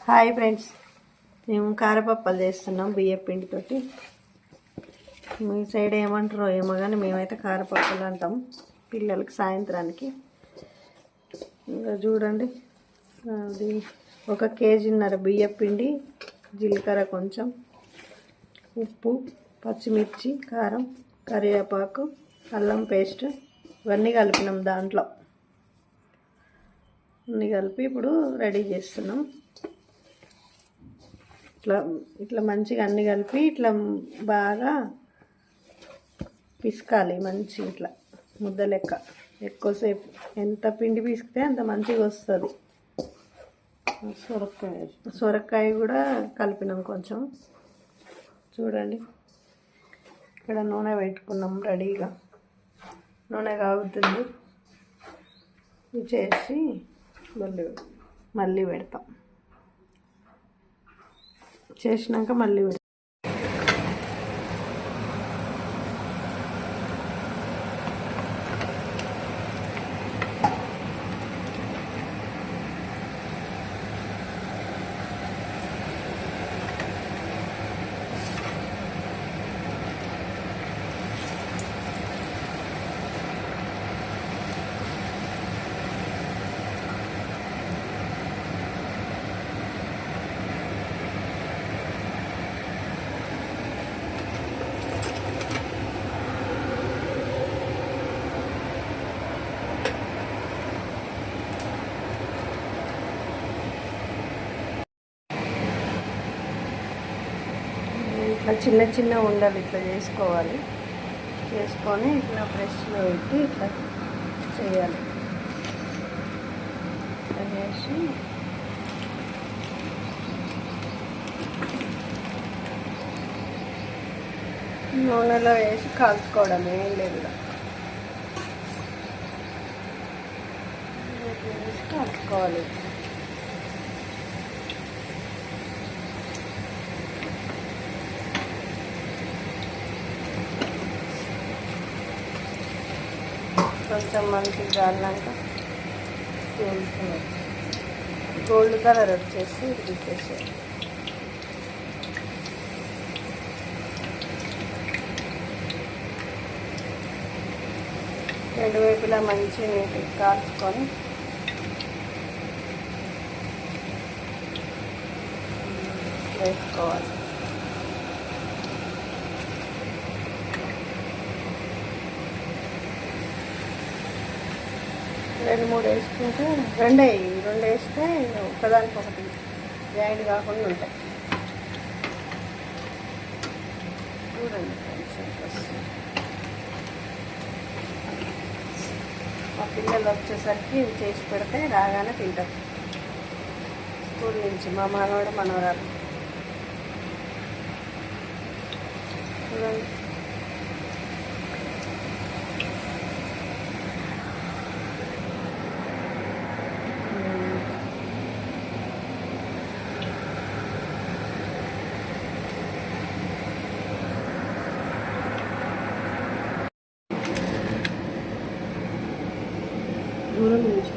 Hi friends, మేము కారపప్పలు చేస్తున్నాం బియ్యం పిండితోటి. మీ సైడ్ ఏమంటారో ఏమో కానీ మేమైతే కారపప్పలు అంటాం పిల్లలకి సాయంత్రానికి. ఇంకా చూడండి, అది 1 కేజీన్నర బియ్యం పిండి, జీలకర్ర కొంచెం, ఉప్పు, పచ్చిమిర్చి, కారం, కరివేపాకు, అల్లం పేస్ట్ ఇవన్నీ కలిపినాం. దాంట్లో అన్నీ కలిపి ఇప్పుడు రెడీ చేస్తున్నాం. ఇట్లా మంచిగా అన్నీ కలిపి ఇట్లా బాగా పిసకాలి. మంచి ఇట్లా ముద్ద లెక్క ఎక్కువసేపు ఎంత పిండి పిసికితే అంత మంచిగా వస్తుంది. సొరకాయ కూడా కలిపినాం కొంచెం. చూడండి, ఇక్కడ నూనె పెట్టుకున్నాం రెడీగా. నూనె కాగుతుంది, ఇది చేసి మళ్ళీ పెడతాం. చేసినాక మళ్ళీ పెడతాం. ఇట్లా చిన్న చిన్న ఉండలు ఇట్లా చేసుకోవాలి. చేసుకొని ఇట్లా బ్రష్లో పెట్టి ఇట్లా చేయాలి. ఇట్లా చేసి నూనెలో వేసి కాల్చుకోవడం, ఏం లేదు. వేసి కాల్చుకోవాలి. కొంచెం మంచిగా కాలినాక గోల్డ్ కలర్ వచ్చేసి తీసేసారు. రెండు వైపులా మంచి నీటికి కాల్చుకొని వేసుకోవాలి. రెండు మూడు వేసుకుంటే రెండు వేస్తే ఒకదానికొకటి జాయింట్ కాకుండా ఉంటాయి. చూడండి ఫ్రెండ్స్, మా పిల్లలు వచ్చేసరికి ఇవి చేసి పెడితే రాగానే తింటారు స్కూల్ నుంచి. మా మనవడు మనవరాలు చూడండి. దూరం నుంచి